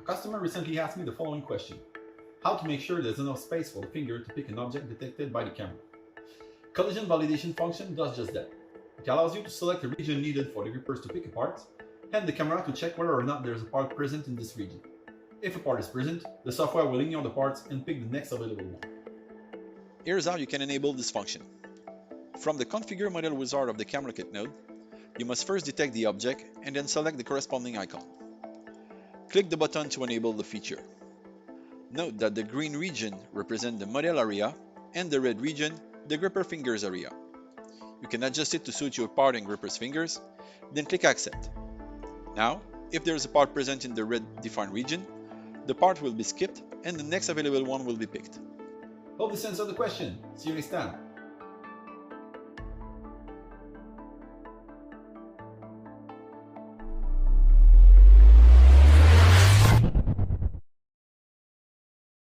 A customer recently asked me the following question: how to make sure there's enough space for the finger to pick an object detected by the camera? Collision validation function does just that. It allows you to select the region needed for the grippers to pick a part, and the camera to check whether or not there's a part present in this region. If a part is present, the software will ignore the parts and pick the next available one. Here's how you can enable this function. From the Configure Model wizard of the Camera Kit node, you must first detect the object and then select the corresponding icon. Click the button to enable the feature. Note that the green region represents the model area and the red region the gripper fingers area. You can adjust it to suit your part and gripper's fingers, then click Accept. Now, if there is a part present in the red defined region, the part will be skipped and the next available one will be picked. Hope this answered the question. See you next time.